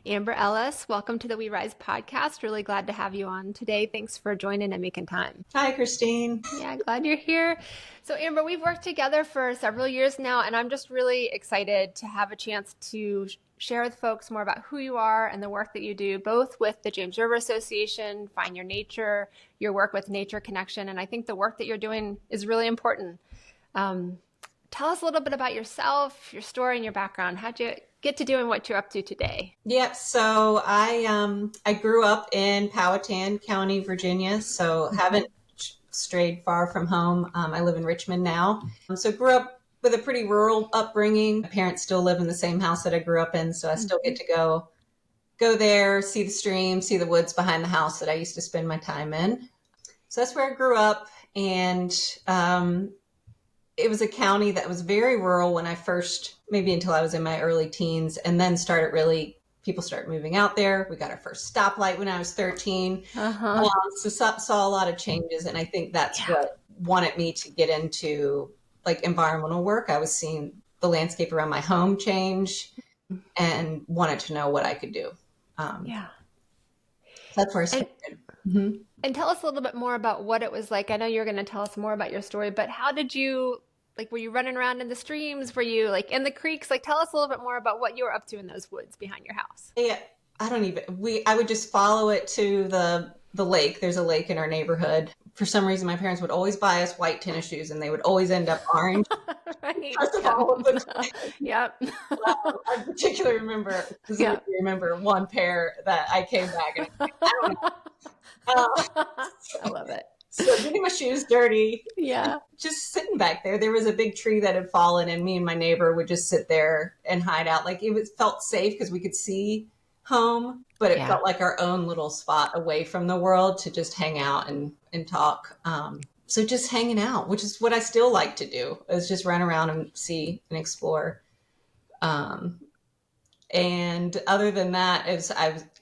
Amber Ellis, welcome to the We Rise podcast. Really glad to have you on today. Thanks for joining and making time. Hi, Christine. Yeah, glad you're here. So, Amber, we've worked together for several years now, and I'm just really excited to have a chance to share with folks more about who you are and the work that you do, both with the James River Association, Find Your Nature, your work with Nature Connection, and I think the work that you're doing is really important. Tell us a little bit about yourself, your story, and your background. How'd you get to doing what you're up to today? Yep. So I grew up in Powhatan County, Virginia. So haven't strayed far from home. I live in Richmond now. So grew up with a pretty rural upbringing. My parents still live in the same house that I grew up in, so I still get to go there, see the stream, see the woods behind the house that I used to spend my time in. So that's where I grew up, and it was a county that was very rural when I first, maybe until I was in my early teens, and then people started moving out there. We got our first stoplight when I was 13. So saw a lot of changes, and I think that's what wanted me to get into like environmental work. I was seeing the landscape around my home change and wanted to know what I could do. That's where I started. And tell us a little bit more about what it was like. I know you're going to tell us more about your story, but how did you, were you running around in the streams? Were you in the creeks? Tell us a little bit more about what you were up to in those woods behind your house. Yeah, I would just follow it to the lake. There's a lake in our neighborhood. For some reason, my parents would always buy us white tennis shoes, and they would always end up orange. Right. Yep. I particularly remember one pair that I came back and I don't know. I love it. So getting my shoes dirty. Yeah. Just sitting back there. There was a big tree that had fallen, and me and my neighbor would just sit there and hide out. Felt safe because we could see home, but it felt like our own little spot away from the world to just hang out and talk. So just hanging out, which is what I still like to do, is just run around and see and explore. And other than that,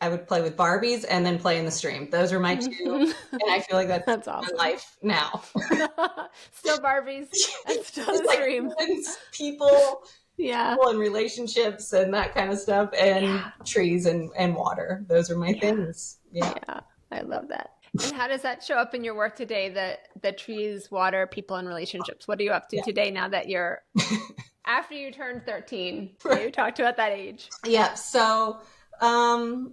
I would play with Barbies and then play in the stream. Those are my two, and I feel like that's awesome. My life now. Still Barbies and still the stream. People and relationships and that kind of stuff, and trees and water. Those are my things. Yeah, I love that. And how does that show up in your work today? The trees, water, people, and relationships. What are you up to today now that you're after you turned 13? You talked about that age. Yeah. So after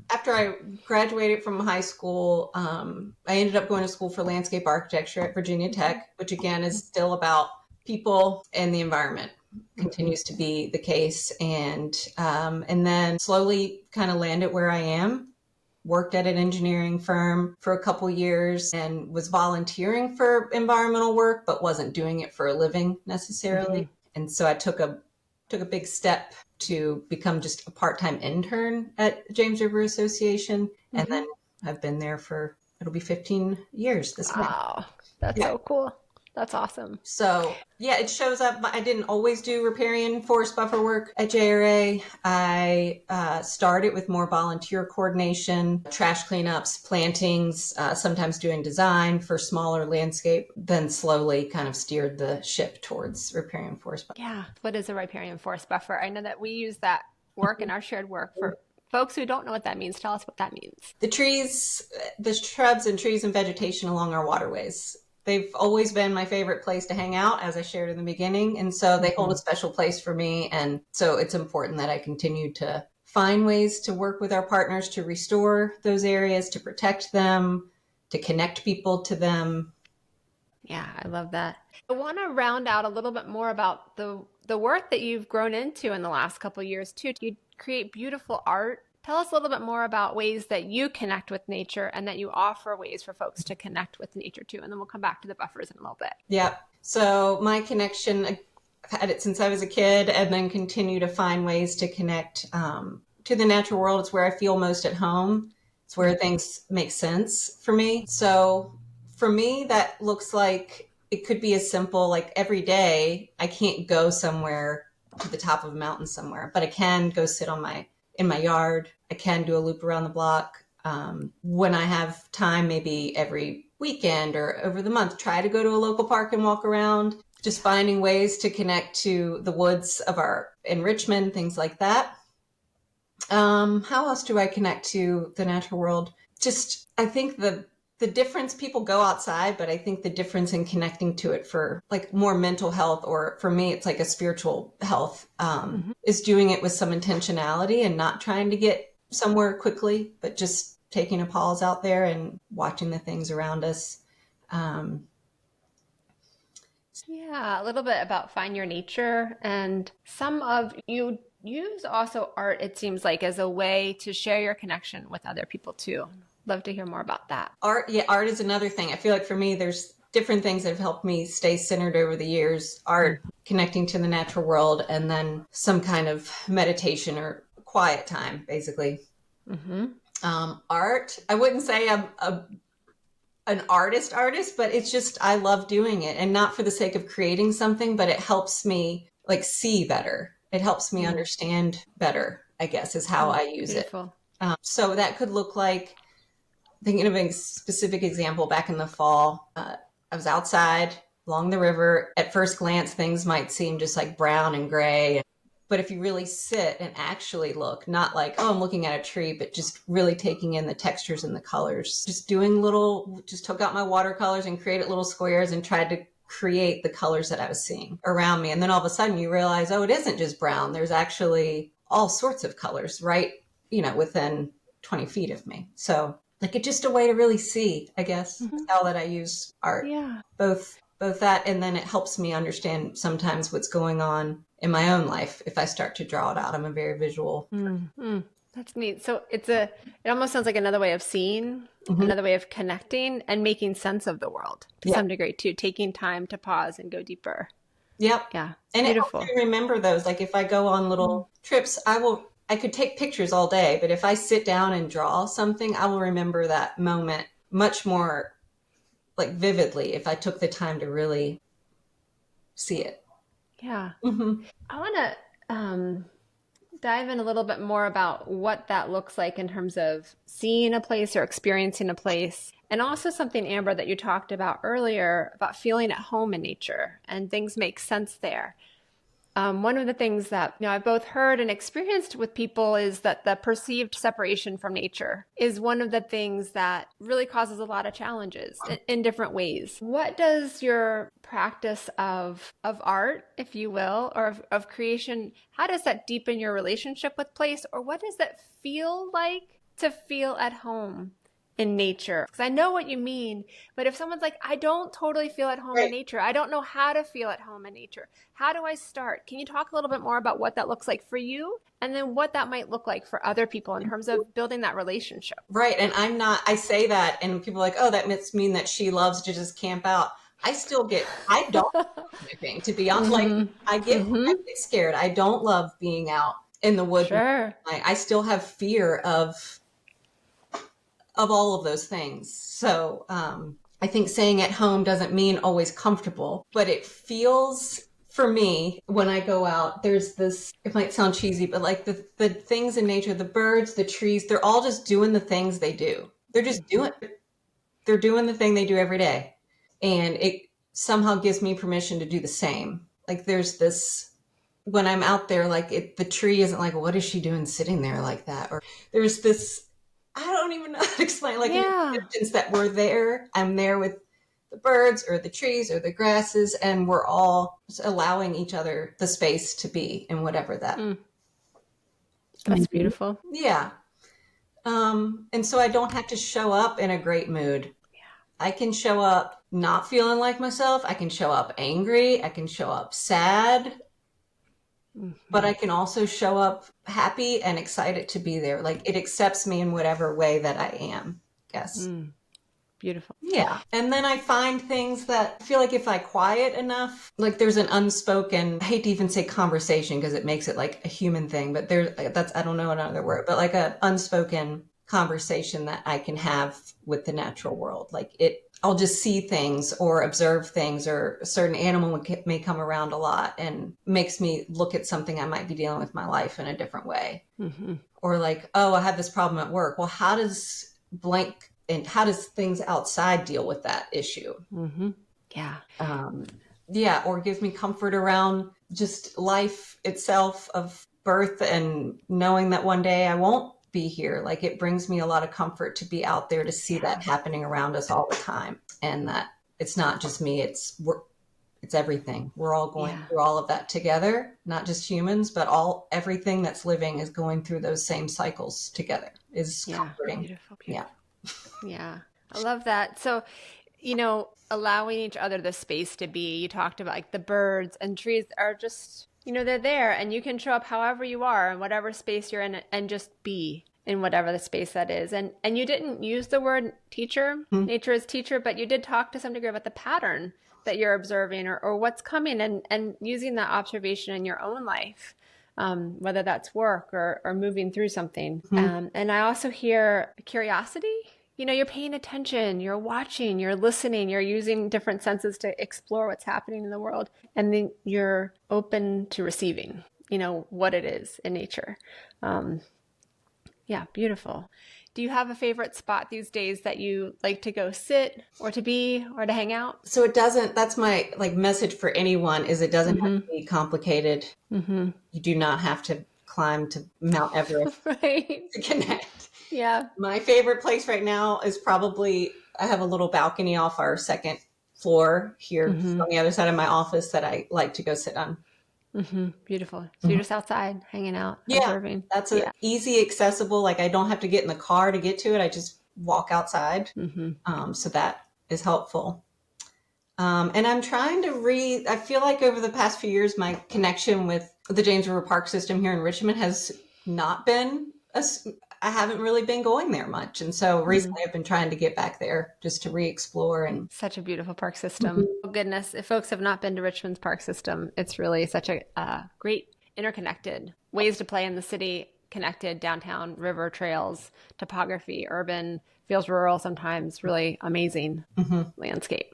I graduated from high school, I ended up going to school for landscape architecture at Virginia Tech, which again is still about people and the environment. Continues to be the case, and then slowly kind of landed where I am. Worked at an engineering firm for a couple years and was volunteering for environmental work, but wasn't doing it for a living necessarily. And so I took a big step to become just a part-time intern at James River Association, and then I've been there it'll be 15 years this month. Wow, that's so cool. That's awesome. So it shows up. I didn't always do riparian forest buffer work at JRA. I started with more volunteer coordination, trash cleanups, plantings, sometimes doing design for smaller landscape, then slowly kind of steered the ship towards riparian forest buffer. Yeah. What is a riparian forest buffer? I know that we use that work in our shared work for folks who don't know what that means. Tell us what that means. The shrubs and trees and vegetation along our waterways. They've always been my favorite place to hang out, as I shared in the beginning. And so they hold a special place for me. And so it's important that I continue to find ways to work with our partners to restore those areas, to protect them, to connect people to them. Yeah, I love that. I want to round out a little bit more about the work that you've grown into in the last couple of years too. You create beautiful art. Tell us a little bit more about ways that you connect with nature and that you offer ways for folks to connect with nature too. And then we'll come back to the buffers in a little bit. Yeah. So my connection, I've had it since I was a kid, and then continue to find ways to connect to the natural world. It's where I feel most at home. It's where things make sense for me. So for me, that looks like it could be as simple, like every day I can't go somewhere to the top of a mountain somewhere, but I can go sit in my yard. I can do a loop around the block. When I have time, maybe every weekend or over the month, try to go to a local park and walk around, just finding ways to connect to the woods in Richmond, things like that. How else do I connect to the natural world? Just, I think the difference, people go outside, but I think the difference in connecting to it for like more mental health, or for me, it's like a spiritual health, is doing it with some intentionality and not trying to get somewhere quickly, but just taking a pause out there and watching the things around us. Um, Yeah, a little bit about find your nature. And some of you use also art, it seems like, as a way to share your connection with other people too. Love to hear more about that. Art, yeah, art is another thing. I feel like for me, there's different things that have helped me stay centered over the years. Art, connecting to the natural world, and then some kind of meditation or quiet time, basically. Mm-hmm. Art, I wouldn't say I'm an artist, but it's just, I love doing it, and not for the sake of creating something, but it helps me like see better. It helps me understand better, I guess, is how I use it. Beautiful. So that could look like, thinking of a specific example, back in the fall, I was outside along the river. At first glance, things might seem just like brown and gray. But if you really sit and actually look, not like, oh, I'm looking at a tree, but just really taking in the textures and the colors, just took out my watercolors and created little squares and tried to create the colors that I was seeing around me. And then all of a sudden you realize, oh, it isn't just brown. There's actually all sorts of colors right, within 20 feet of me. So like, it's just a way to really see, I guess, how that I use art. Yeah. Both that, and then it helps me understand sometimes what's going on in my own life if I start to draw it out. I'm a very visual. That's neat. So it almost sounds like another way of seeing, another way of connecting and making sense of the world to some degree too, taking time to pause and go deeper. Yep. Yeah. And Beautiful. it helps me remember those. Like, if I go on little trips, I could take pictures all day, but if I sit down and draw something, I will remember that moment much more like vividly if I took the time to really see it. Yeah. I want to dive in a little bit more about what that looks like in terms of seeing a place or experiencing a place. And also something, Amber, that you talked about earlier about feeling at home in nature and things make sense there. One of the things that I've both heard and experienced with people is that the perceived separation from nature is one of the things that really causes a lot of challenges in different ways. What does your practice of art, if you will, or of creation, how does that deepen your relationship with place, or what does that feel like to feel at home in nature? Because I know what you mean, but if someone's like, I don't totally feel at home in nature, I don't know how to feel at home in nature, how do I start? Can you talk a little bit more about what that looks like for you, and then what that might look like for other people in terms of building that relationship? Right. And I say that, and people are like, oh, that must mean that she loves to just camp out. I don't love camping, to be honest. Like, I get scared. I don't love being out in the woods. Sure. I still have fear of all of those things. So I think saying at home doesn't mean always comfortable, but it feels, for me, when I go out, there's this, it might sound cheesy, but like the things in nature, the birds, the trees, they're all just doing the things they do. They're doing the thing they do every day. And it somehow gives me permission to do the same. Like, there's this, when I'm out there, like, the tree isn't like, what is she doing sitting there like that? Or there's this, I don't even know how to explain, like, instance that we're there. I'm there with the birds or the trees or the grasses, and we're all allowing each other the space to be in whatever that. That's beautiful. Yeah. And so I don't have to show up in a great mood. I can show up not feeling like myself. I can show up angry. I can show up sad. But I can also show up happy and excited to be there. Like, it accepts me in whatever way that I am, I guess. Beautiful. Yeah. And then I find things that I feel like if I quiet enough, like, there's an unspoken, I hate to even say conversation because it makes it like a human thing, but I don't know another word, but like an unspoken conversation that I can have with the natural world. Like, I'll just see things or observe things, or a certain animal may come around a lot and makes me look at something I might be dealing with my life in a different way. Or like, oh, I have this problem at work. Well, how does things outside deal with that issue? Yeah. Yeah. Or gives me comfort around just life itself, of birth and knowing that one day I won't be here. Like, it brings me a lot of comfort to be out there to see that happening around us all the time, and that it's not just me, it's everything. We're all going through all of that together, not just humans, but everything that's living is going through those same cycles together. Is comforting. Beautiful. Yeah. I love that. So, allowing each other the space to be, you talked about like the birds and trees are just, they're there, and you can show up however you are in whatever space you're in and just be in whatever the space that is. And you didn't use the word teacher, nature is teacher, but you did talk to some degree about the pattern that you're observing or what's coming, and using that observation in your own life, whether that's work or moving through something. And I also hear curiosity. You're paying attention, you're watching, you're listening, you're using different senses to explore what's happening in the world. And then you're open to receiving, what it is in nature. Yeah, beautiful. Do you have a favorite spot these days that you like to go sit or to be or to hang out? So that's my message for anyone is it doesn't have to be complicated. You do not have to climb to Mount Everest Right. to connect. Yeah. My favorite place right now is probably, I have a little balcony off our second floor here on the other side of my office that I like to go sit on. Beautiful. So you're just outside hanging out, observing. That's easy, accessible. Like, I don't have to get in the car to get to it. I just walk outside. So that is helpful. And I'm trying to I feel like over the past few years, my connection with the James River Park system here in Richmond has not been, I haven't really been going there much. And so recently I've been trying to get back there just to re-explore. And such a beautiful park system. Oh, goodness. If folks have not been to Richmond's park system, it's really such a great interconnected ways to play in the city, connected downtown, river, trails, topography, urban, feels rural sometimes, really amazing landscape.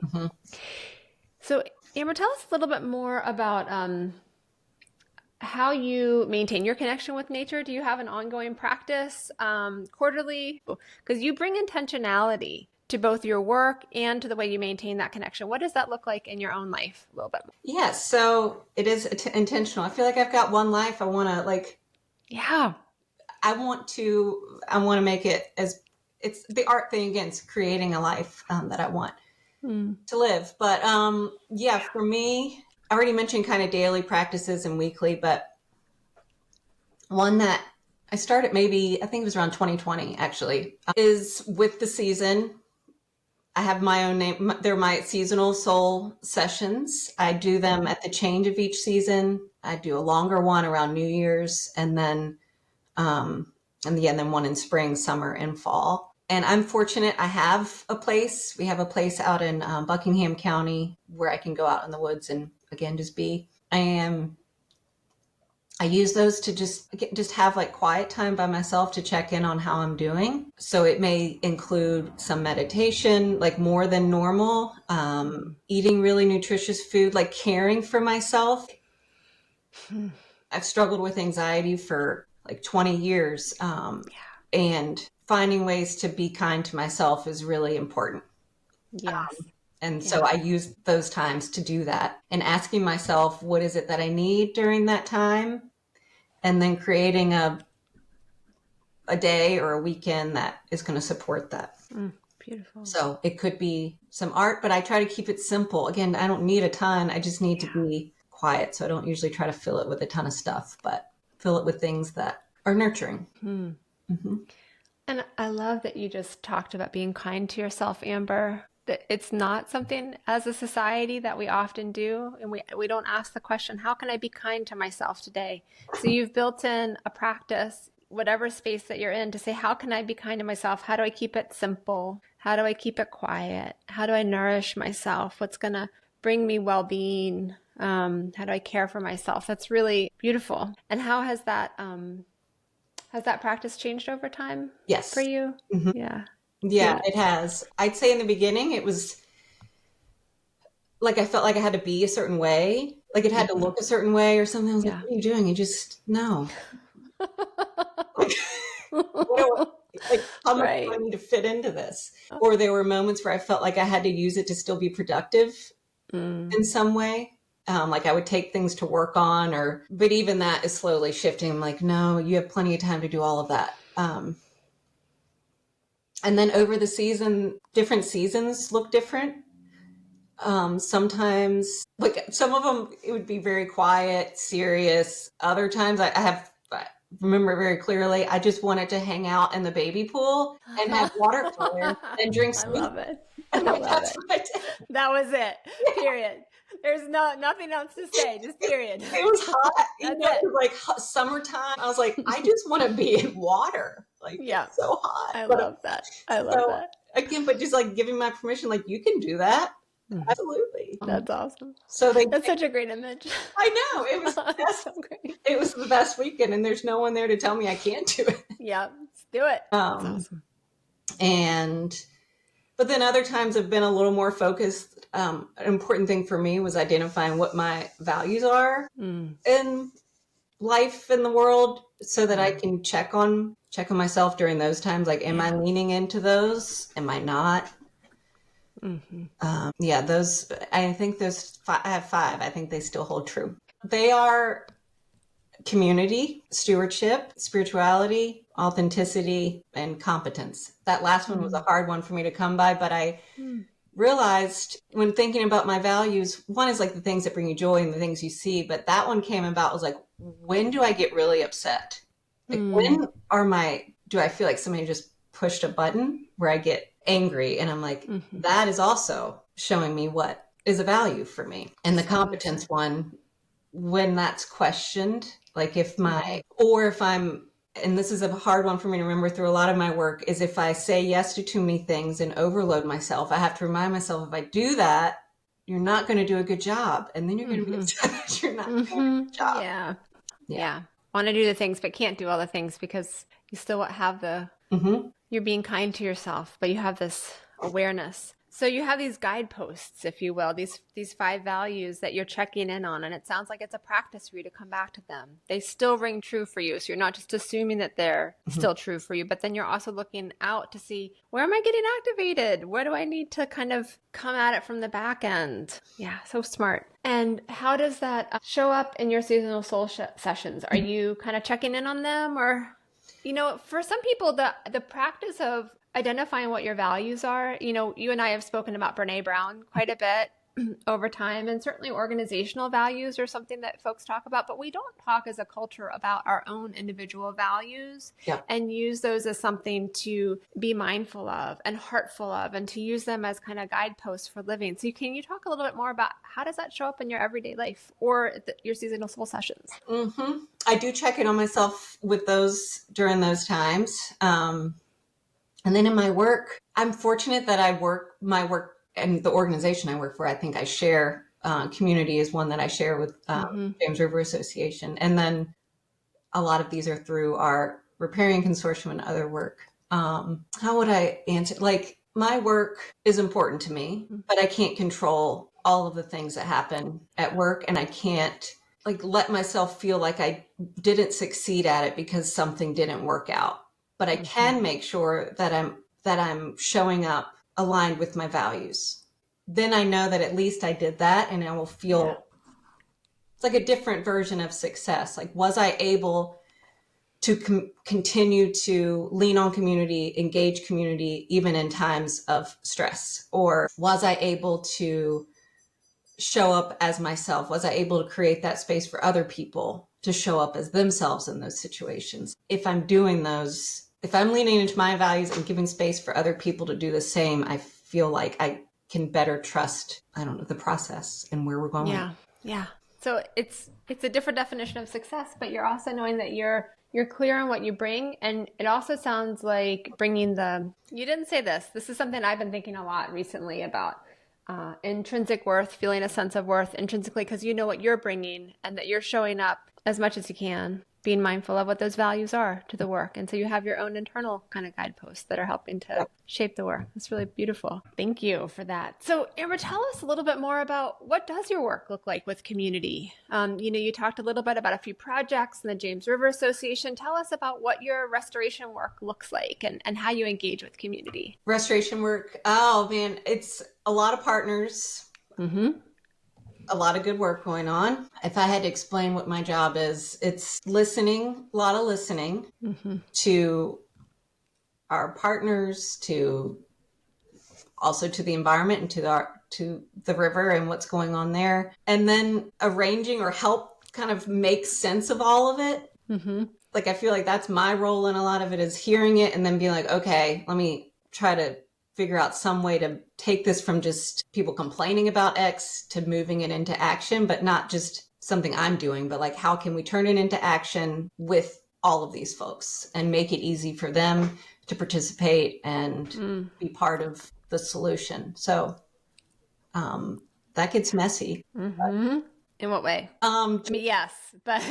So Amber, tell us a little bit more about how you maintain your connection with nature. Do you have an ongoing practice quarterly? Because you bring intentionality to both your work and to the way you maintain that connection. What does that look like in your own life a little bit more? Yes, so it is intentional. I feel like I've got one life. I want to I want to make it as, it's the art thing again, it's creating a life that I want to live. But for me, I already mentioned kind of daily practices and weekly, but one that I started maybe, I think it was around 2020 actually, is with the season. I have my own name. They're my seasonal soul sessions. I do them at the change of each season. I do a longer one around New Year's, and then one in spring, summer, and fall. And I'm fortunate. I have a place. We have a place out in Buckingham County where I can go out in the woods and again just be. I use those to just have like quiet time by myself to check in on how I'm doing. So it may include some meditation, like more than normal, eating really nutritious food, like caring for myself. I've struggled with anxiety for like 20 years. And finding ways to be kind to myself is really important. Yes. So I use those times to do that and asking myself, what is it that I need during that time? And then creating a day or a weekend that is going to support that. Beautiful. So it could be some art, but I try to keep it simple. Again, I don't need a ton. I just need to be quiet. So I don't usually try to fill it with a ton of stuff, but fill it with things that are nurturing. And I love that you just talked about being kind to yourself, Amber. That it's not something as a society that we often do. And we don't ask the question, how can I be kind to myself today? So you've built in a practice, whatever space that you're in, to say, how can I be kind to myself? How do I keep it simple? How do I keep it quiet? How do I nourish myself? What's going to bring me well-being? How do I care for myself? That's really beautiful. And how has that practice changed over time? Yes. For you? Yeah, it has. I'd say in the beginning, it was like I felt like I had to be a certain way, like it had to look a certain way or something. I was like, what are you doing? You just, no. How much do I need to fit into this? Or there were moments where I felt like I had to use it to still be productive in some way. Like I would take things to work on, but even that is slowly shifting. I'm like, no, you have plenty of time to do all of that. And then over the season, different seasons look different. Sometimes, like some of them, it would be very quiet, serious. Other times, I remember very clearly, I just wanted to hang out in the baby pool and have watercolor and drink I smoothies. love it. And I love that's it. what I did. That was it. Period. There's nothing else to say. Just period. It was hot. That's It it. was like summertime. I was like, I just want to be in water. Like Yeah. it's so hot. I But love that. I love so that. again, but just like giving my permission, like you can do that. Absolutely. That's awesome. So That's such a great image. I know it was the That's best. so great. It was the best weekend, and there's no one there to tell me I can't do it. Yeah. Let's do it. That's awesome. But then other times have been a little more focused. An important thing for me was identifying what my values are in life in the world, so that I can check on myself during those times. Like, am I leaning into those? Am I not? Those. I think those. I have 5. I think they still hold true. They are community, stewardship, spirituality, authenticity, and competence. That last one was a hard one for me to come by, but I realized when thinking about my values, one is like the things that bring you joy and the things you see, but that one came about was like, when do I get really upset? Like when do I feel like somebody just pushed a button where I get angry? And I'm like, that is also showing me what is a value for me. And the competence one, when that's questioned, like if I'm, and this is a hard one for me to remember through a lot of my work, is if I say yes to too many things and overload myself, I have to remind myself, if I do that, you're not going to do a good job. And then you're going to be upset that you're not doing a good job. Yeah. Want to do the things, but can't do all the things because you still have you're being kind to yourself, but you have this awareness. So you have these guideposts, if you will, these 5 values that you're checking in on, and it sounds like it's a practice for you to come back to them. They still ring true for you, so you're not just assuming that they're still true for you, but then you're also looking out to see, where am I getting activated? Where do I need to kind of come at it from the back end? Yeah, so smart. And how does that show up in your seasonal soul sessions? Are you kind of checking in on them? Or, for some people, the practice of identifying what your values are, you and I have spoken about Brene Brown quite a bit over time, and certainly organizational values are something that folks talk about, but we don't talk as a culture about our own individual values and use those as something to be mindful of and heartful of, and to use them as kind of guideposts for living. So can you talk a little bit more about how does that show up in your everyday life or your seasonal soul sessions? I do check in on myself with those during those times. And then in my work, I'm fortunate that my work and the organization I work for, I think I share, community is one that I share with James River Association. And then a lot of these are through our Riparian Consortium and other work. How would I answer? Like, my work is important to me, but I can't control all of the things that happen at work. And I can't let myself feel like I didn't succeed at it because something didn't work out. But I can make sure that I'm showing up aligned with my values. Then I know that at least I did that, and I will feel it's like a different version of success. Like, was I able to continue to lean on community, engage community, even in times of stress? Or was I able to show up as myself? Was I able to create that space for other people to show up as themselves in those situations? If I'm doing those, if I'm leaning into my values and giving space for other people to do the same, I feel like I can better trust, the process and where we're going. Yeah. So it's a different definition of success, but you're also knowing that you're clear on what you bring. And it also sounds like bringing you didn't say this. This is something I've been thinking a lot recently about. Intrinsic worth, feeling a sense of worth intrinsically, because you know what you're bringing and that you're showing up as much as you can, being mindful of what those values are to the work. And so you have your own internal kind of guideposts that are helping to shape the work. That's really beautiful. Thank you for that. So Amber, tell us a little bit more about what does your work look like with community? You talked a little bit about a few projects in the James River Association. Tell us about what your restoration work looks like and how you engage with community. Restoration work. Oh man, it's a lot of partners. a lot of good work going on. If I had to explain what my job is, it's listening, a lot of listening to our partners, to also to the environment and to the river and what's going on there, and then arranging or help kind of make sense of all of it. Like, I feel like that's my role in a lot of it, is hearing it and then being like, okay, let me try to figure out some way to take this from just people complaining about X to moving it into action, but not just something I'm doing, but like, how can we turn it into action with all of these folks and make it easy for them to participate and be part of the solution. So that gets messy. In what way? I mean, yes, but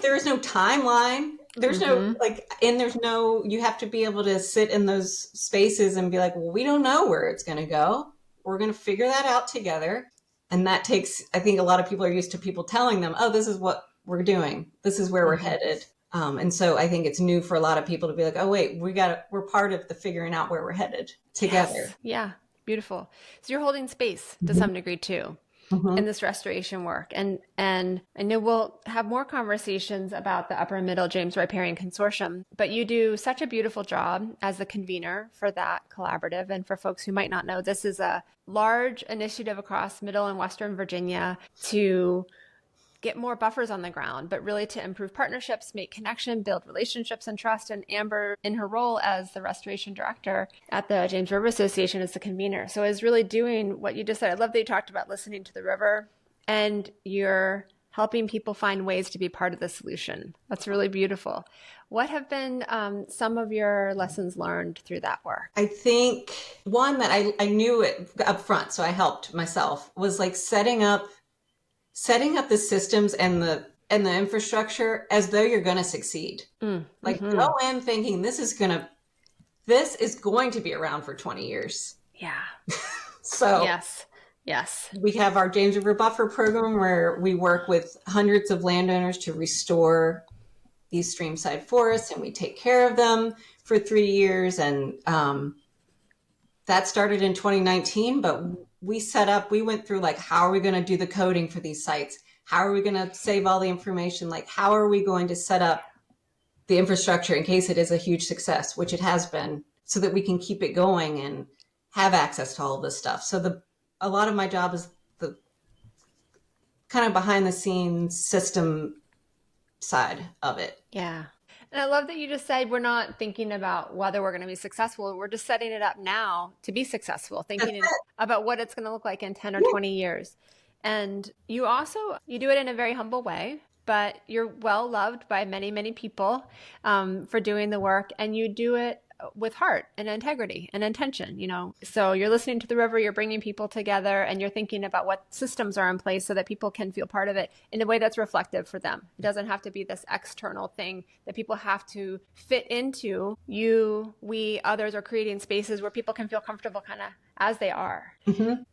There's no timeline. There's no there's no, you have to be able to sit in those spaces and be like, well, we don't know where it's going to go. We're going to figure that out together. And that takes, I think a lot of people are used to people telling them, oh, this is what we're doing. This is where we're headed. And so I think it's new for a lot of people to be like, oh, wait, we're part of the figuring out where we're headed together. Yes. Yeah. Beautiful. So you're holding space to some degree too in this restoration work. And I know we'll have more conversations about the Upper and Middle James Riparian Consortium, but you do such a beautiful job as the convener for that collaborative. And for folks who might not know, this is a large initiative across Middle and Western Virginia to get more buffers on the ground, but really to improve partnerships, make connection, build relationships and trust. And Amber, in her role as the restoration director at the James River Association, is the convener. So is really doing what you just said. I love that you talked about listening to the river, and you're helping people find ways to be part of the solution. That's really beautiful. What have been some of your lessons learned through that work? I think one that I knew it up front, so I helped myself, was like setting up the systems and the infrastructure as though you're going to succeed. Like, go in thinking this is going to be around for 20 years. Yeah. So yes, we have our James River Buffer program where we work with hundreds of landowners to restore these streamside forests, and we take care of them for 3 years. And that started in 2019, but we went through like, how are we going to do the coding for these sites? How are we going to save all the information? Like, how are we going to set up the infrastructure in case it is a huge success, which it has been, so that we can keep it going and have access to all of this stuff. So a lot of my job is the kind of behind the scenes system side of it. Yeah. And I love that you just said we're not thinking about whether we're going to be successful. We're just setting it up now to be successful, thinking about what it's going to look like in 10 or 20 years. And you do it in a very humble way, but you're well loved by many, many people for doing the work. And you do it with heart and integrity and intention, So you're listening to the river, you're bringing people together, and you're thinking about what systems are in place so that people can feel part of it in a way that's reflective for them. It doesn't have to be this external thing that people have to fit into. You, we, others are creating spaces where people can feel comfortable kind of as they are.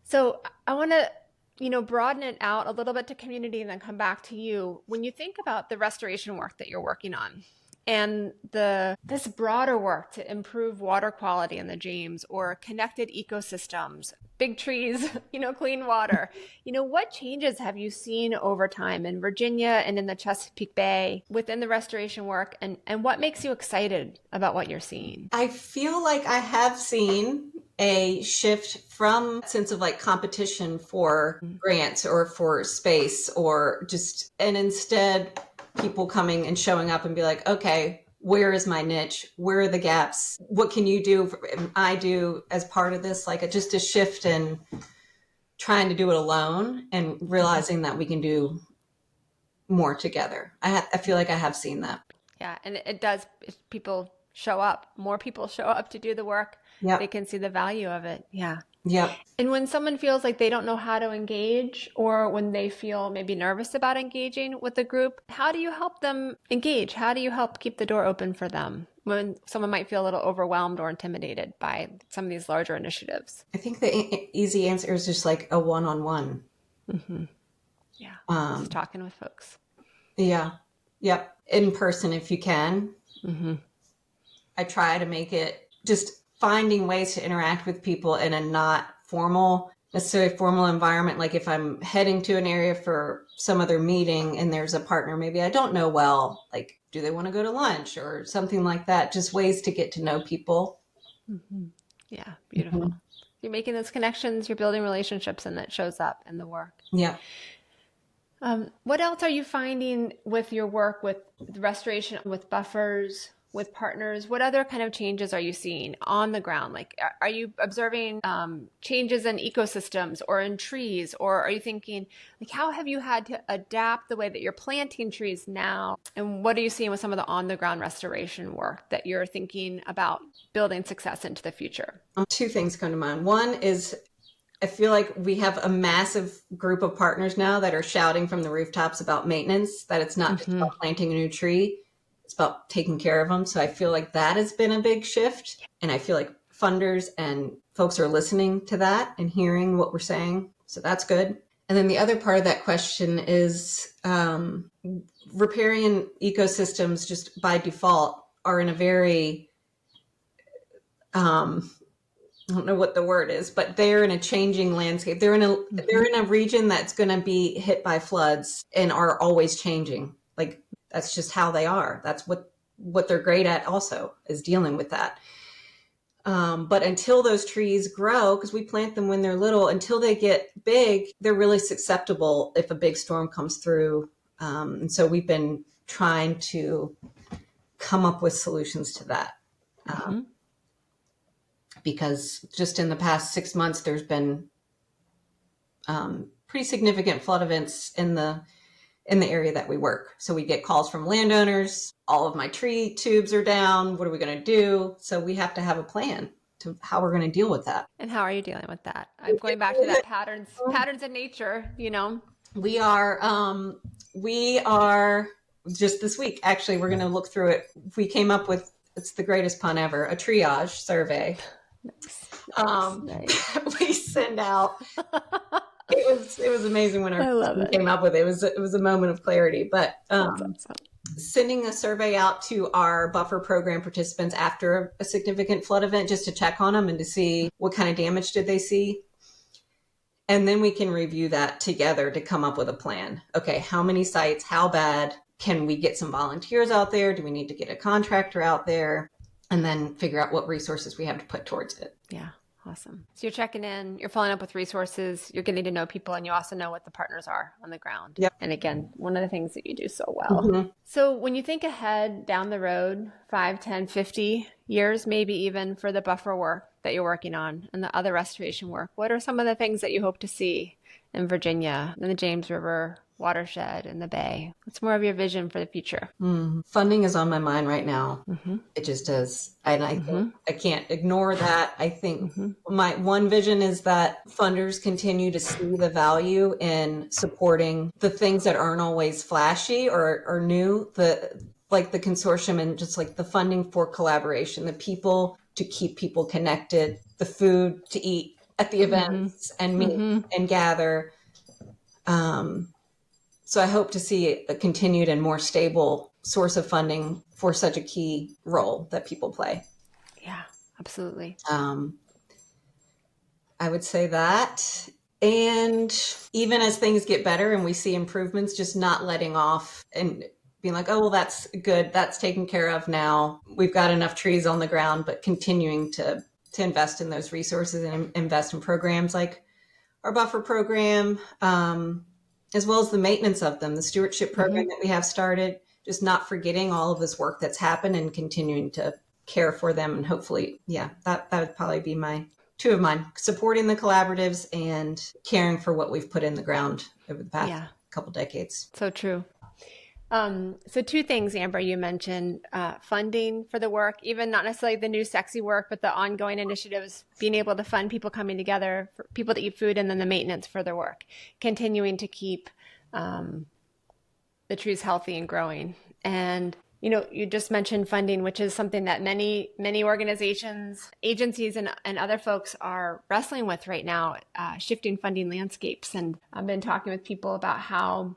So I want to broaden it out a little bit to community and then come back to you. When you think about the restoration work that you're working on, and this broader work to improve water quality in the James, or connected ecosystems, big trees, clean water, what changes have you seen over time in Virginia and in the Chesapeake Bay within the restoration work, and what makes you excited about what you're seeing? I feel like I have seen a shift from a sense of like competition for grants or for space, or just, and instead people coming and showing up and be like, okay, where is my niche? Where are the gaps? What can you do? I do as part of this, like just a shift in trying to do it alone and realizing that we can do more together. I feel like I have seen that. Yeah. And it does, if people show up, more people show up to do the work. Yep. They can see the value of it. Yeah. Yep. And when someone feels like they don't know how to engage, or when they feel maybe nervous about engaging with the group, how do you help them engage? How do you help keep the door open for them when someone might feel a little overwhelmed or intimidated by some of these larger initiatives? I think the easy answer is just like a one-on-one. Yeah. Just talking with folks. Yeah. Yep. In person if you can. I try to make it just finding ways to interact with people in a not formal necessarily formal environment. Like if I'm heading to an area for some other meeting and there's a partner maybe I don't know well, like do they want to go to lunch or something like that? Just ways to get to know people. Mm-hmm. Yeah, beautiful. You're making those connections, you're building relationships, and that shows up in the work. Yeah. What else are you finding with your work with the restoration, with buffers, with partners? What other kind of changes are you seeing on the ground? Like, are you observing changes in ecosystems or in trees? Or are you thinking, like, how have you had to adapt the way that you're planting trees now? And what are you seeing with some of the on the ground restoration work that you're thinking about building success into the future? Two things come to mind. One is I feel like we have a massive group of partners now that are shouting from the rooftops about maintenance, that it's not just about planting a new tree, it's about taking care of them. So I feel like that has been a big shift. And I feel like funders and folks are listening to that and hearing what we're saying. So that's good. And then the other part of that question is riparian ecosystems just by default are in a very I don't know what the word is, but they're in a changing landscape. They're in a region that's going to be hit by floods and are always changing. Like that's just how they are. That's what they're great at also, is dealing with that. But until those trees grow, because we plant them when they're little, until they get big, they're really susceptible if a big storm comes through. And so we've been trying to come up with solutions to that. Because just in the past 6 months, there's been pretty significant flood events in the area that we work. So we get calls from landowners. All of my tree tubes are down. What are we going to do? So we have to have a plan to how we're going to deal with that. And how are you dealing with that? I'm going back to that patterns in nature, We are just this week, actually, we're going to look through it. We came up with, it's the greatest pun ever, a triage survey. Nice. We send out. It was amazing when our team came up with it. It was a moment of clarity. But sending a survey out to our buffer program participants after a significant flood event, just to check on them and to see what kind of damage did they see. And then we can review that together to come up with a plan. Okay, how many sites? How bad? Can we get some volunteers out there? Do we need to get a contractor out there? And then figure out what resources we have to put towards it. Yeah, awesome. So you're checking in, you're following up with resources, you're getting to know people, and you also know what the partners are on the ground. Yep. And again, one of the things that you do so well. So when you think ahead down the road, 5, 10, 50 years, maybe even for the buffer work that you're working on and the other restoration work, what are some of the things that you hope to see in Virginia, in the James River watershed, in the Bay? What's more of your vision for the future? Funding is on my mind right now. It just does. And I think I can't ignore that. I think my one vision is that funders continue to see the value in supporting the things that aren't always flashy or new, like the consortium, and just like the funding for collaboration, the people to keep people connected, the food to eat at the events and meet and gather. So I hope to see a continued and more stable source of funding for such a key role that people play. Yeah, absolutely. I would say that. And even as things get better and we see improvements, just not letting off and being like, oh, well, that's good. That's taken care of now. We've got enough trees on the ground, but continuing to invest in those resources and invest in programs like our buffer program, as well as the maintenance of them, the stewardship program that we have started, just not forgetting all of this work that's happened and continuing to care for them. And hopefully, that would probably be two of mine, supporting the collaboratives and caring for what we've put in the ground over the past couple decades. So true. So two things, Amber, you mentioned funding for the work, even not necessarily the new sexy work, but the ongoing initiatives, being able to fund people coming together, for people to eat food, and then the maintenance for their work, continuing to keep the trees healthy and growing. And, you just mentioned funding, which is something that many organizations, agencies, and other folks are wrestling with right now, shifting funding landscapes. And I've been talking with people about how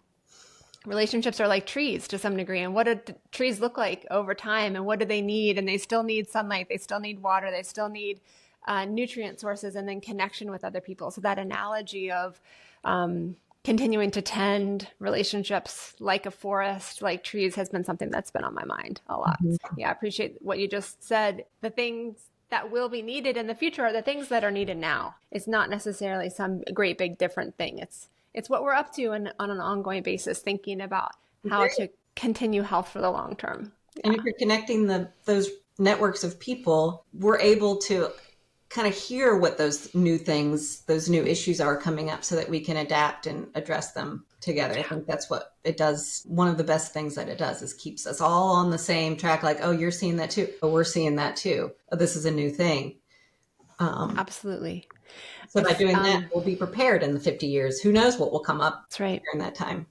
relationships are like trees to some degree, and what do trees look like over time, and what do they need? And they still need sunlight, they still need water, they still need nutrient sources and then connection with other people. So that analogy of continuing to tend relationships like a forest, like trees, has been something that's been on my mind a lot. Yeah, I appreciate what you just said. The things that will be needed in the future are the things that are needed now. It's not necessarily some great big different thing. It's what we're up to on an ongoing basis, thinking about how to continue health for the long term. Yeah. And if you're connecting those networks of people, we're able to kind of hear what those new things, those new issues are coming up so that we can adapt and address them together. I think that's what it does. One of the best things that it does is keeps us all on the same track. Like, oh, you're seeing that too. Oh, we're seeing that too. Oh, this is a new thing. Absolutely. So by doing that, we'll be prepared in the 50 years. Who knows what will come up That's right. during that time.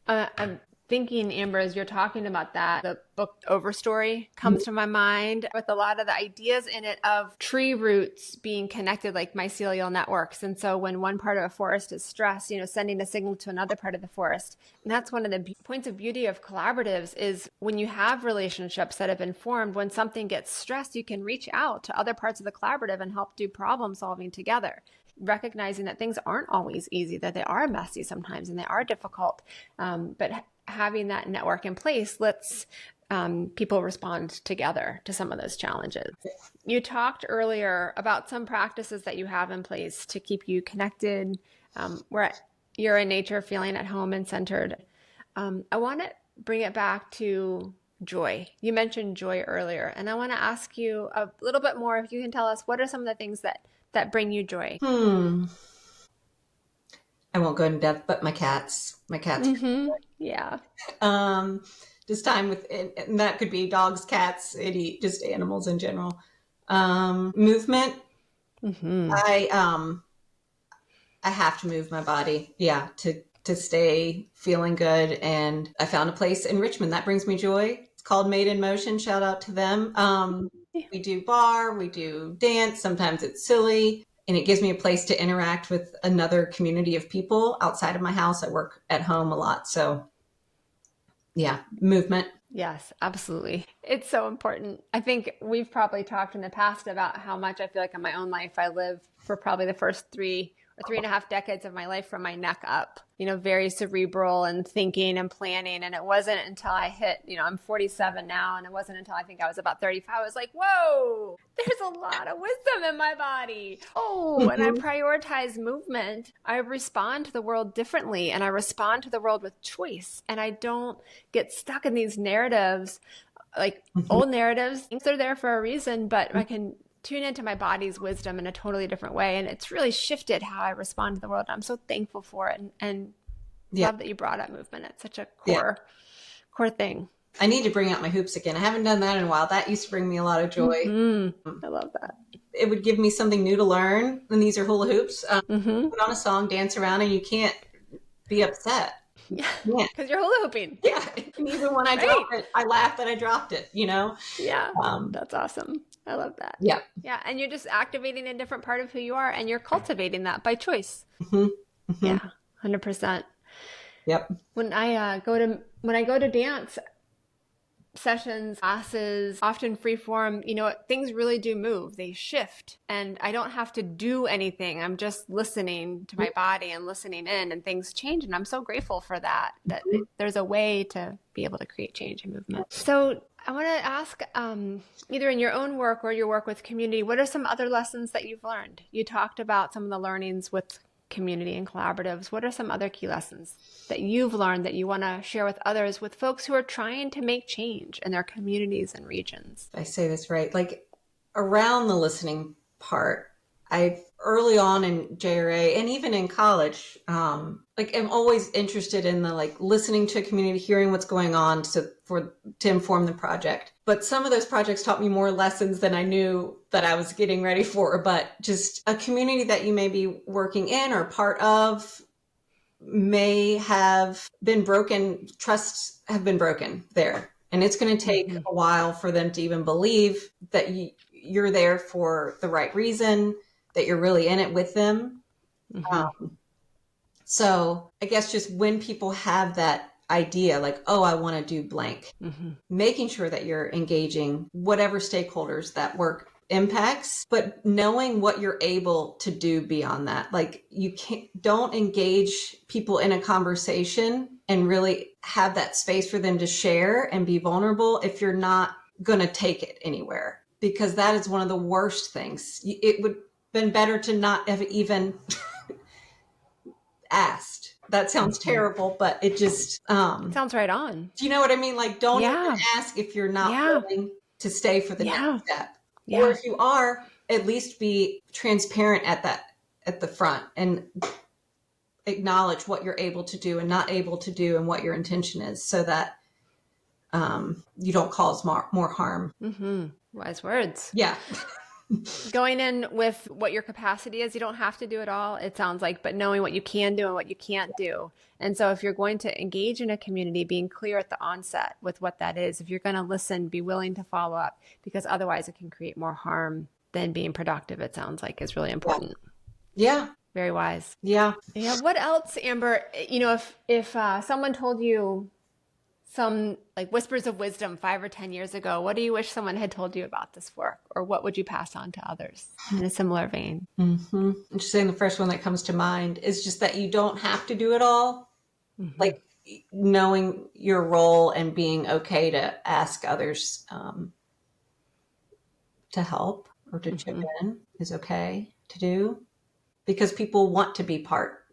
I'm thinking, Amber, as you're talking about that, the book Overstory comes to my mind with a lot of the ideas in it of tree roots being connected like mycelial networks. And so when one part of a forest is stressed, sending a signal to another part of the forest. And that's one of the points of beauty of collaboratives is when you have relationships that have been formed, when something gets stressed, you can reach out to other parts of the collaborative and help do problem solving together. Recognizing that things aren't always easy, that they are messy sometimes and they are difficult. But having that network in place lets people respond together to some of those challenges. You talked earlier about some practices that you have in place to keep you connected, where you're in nature, feeling at home and centered. I want to bring it back to joy. You mentioned joy earlier, and I want to ask you a little bit more if you can tell us what are some of the things that bring you joy? I won't go into depth, but my cats. Yeah. Just time with, and that could be dogs, cats, just animals in general. Movement. I have to move my body, to stay feeling good. And I found a place in Richmond that brings me joy. It's called Made in Motion. Shout out to them. We do bar, we do dance. Sometimes it's silly. And it gives me a place to interact with another community of people outside of my house. I work at home a lot. So yeah, movement. Yes, absolutely. It's so important. I think we've probably talked in the past about how much I feel like in my own life, I live for probably the first 3.5 decades of my life from my neck up, very cerebral and thinking and planning. And it wasn't until I hit, I'm 47 now, and it wasn't until I think I was about 35, I was like, whoa, there's a lot of wisdom in my body. Oh, when I prioritize movement, I respond to the world differently, and I respond to the world with choice. And I don't get stuck in these narratives, like old narratives. Things are there for a reason, but I can tune into my body's wisdom in a totally different way. And it's really shifted how I respond to the world. I'm so thankful for it. And love that you brought up movement. It's such a core thing. I need to bring out my hoops again. I haven't done that in a while. That used to bring me a lot of joy. I love that. It would give me something new to learn. And these are hula hoops. Put on a song, dance around, and you can't be upset. Yeah, because you're hula hooping. Yeah, and even when I dropped it, I laughed that I dropped it, Yeah, that's awesome. I love that. Yeah. Yeah, and you're just activating a different part of who you are, and you're cultivating that by choice. Yeah, 100%. Yep. When I go to dance sessions, classes, often free form, things really do move. They shift, and I don't have to do anything. I'm just listening to my body and listening in, and things change. And I'm so grateful for that there's a way to be able to create change and movement. So I want to ask, either in your own work or your work with community, what are some other lessons that you've learned? You talked about some of the learnings with community and collaboratives. What are some other key lessons that you've learned that you want to share with others, with folks who are trying to make change in their communities and regions? I say this right. Like around the listening part, I early on in JRA and even in college, I'm always interested in the listening to a community, hearing what's going on to inform the project. But some of those projects taught me more lessons than I knew that I was getting ready for. But just a community that you may be working in or part of may have been broken, trusts have been broken there. And it's going to take a while for them to even believe that you're there for the right reason, that you're really in it with them. So I guess just when people have that idea, like, oh, I want to do blank, making sure that you're engaging whatever stakeholders that work impacts, but knowing what you're able to do beyond that. Like don't engage people in a conversation and really have that space for them to share and be vulnerable if you're not going to take it anywhere, because that is one of the worst things. It would have been better to not have even asked. That sounds terrible, but it just sounds right on. do you know what I mean? Like, don't even Yeah. ask if you're not willing to stay for the next step. Yeah. Or if you are, at least be transparent at the front and acknowledge what you're able to do and not able to do and what your intention is, so that you don't cause more harm. Wise words. Yeah. Going in with what your capacity is, you don't have to do it all, it sounds like, but knowing what you can do and what you can't do. And so if you're going to engage in a community, being clear at the onset with what that is. If you're going to listen, be willing to follow up, because otherwise it can create more harm than being productive, it sounds like, is really important. Yeah. Very wise. Yeah. Yeah. What else, Amber? You know, if someone told you some like whispers of wisdom 5 or 10 years ago, what do you wish someone had told you about this work, or what would you pass on to others in a similar vein? I'm just saying, the first one that comes to mind is just that you don't have to do it all. Like knowing your role and being okay to ask others to help or to chip in is okay to do, because people want to be part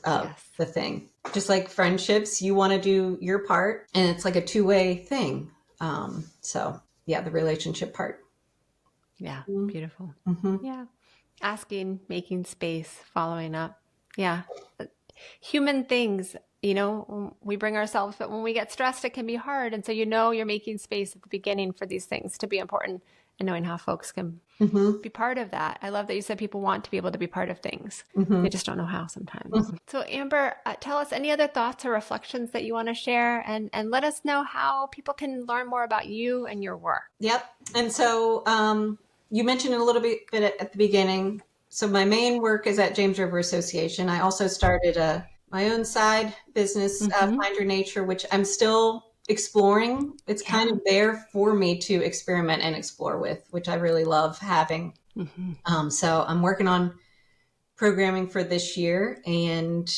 of the thing. Just like friendships, you want to do your part, and it's like a two-way thing. So yeah, the relationship part. Yeah. Beautiful. Yeah. Asking, making space, following up. Yeah. Human things, you know, we bring ourselves, but when we get stressed, it can be hard. And so, you know, you're making space at the beginning for these things to be important, and knowing how folks can be part of that. I love that you said people want to be able to be part of things. They just don't know how sometimes. So Amber, tell us any other thoughts or reflections that you want to share, and let us know how people can learn more about you and your work. Yep. And so you mentioned a little bit at the beginning. So my main work is at James River Association. I also started my own side business, Find Your Nature, which I'm still exploring. It's kind of there for me to experiment and explore with, which I really love having. So I'm working on programming for this year and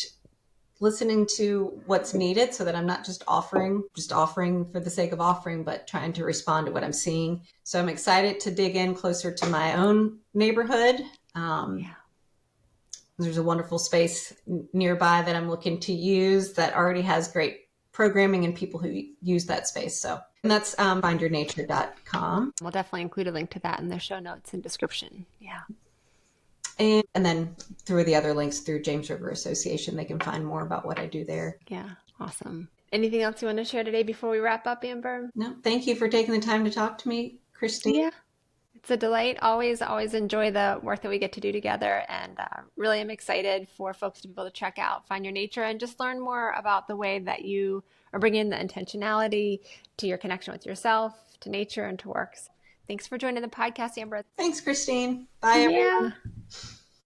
listening to what's needed, so that I'm not just offering for the sake of offering, but trying to respond to what I'm seeing. So I'm excited to dig in closer to my own neighborhood. There's a wonderful space nearby that I'm looking to use that already has great programming and people who use that space. So, and that's findyournature.com. We'll definitely include a link to that in the show notes and description. Yeah. And then through the other links through James River Association, they can find more about what I do there. Yeah. Awesome. Anything else you want to share today before we wrap up, Amber? No, thank you for taking the time to talk to me, Christine. Yeah. It's a delight. Always enjoy the work that we get to do together. And really am excited for folks to be able to check out Find Your Nature and just learn more about the way that you are bringing the intentionality to your connection with yourself, to nature, and to works. Thanks for joining the podcast, Amber. Thanks, Christine. Bye, everyone. Yeah.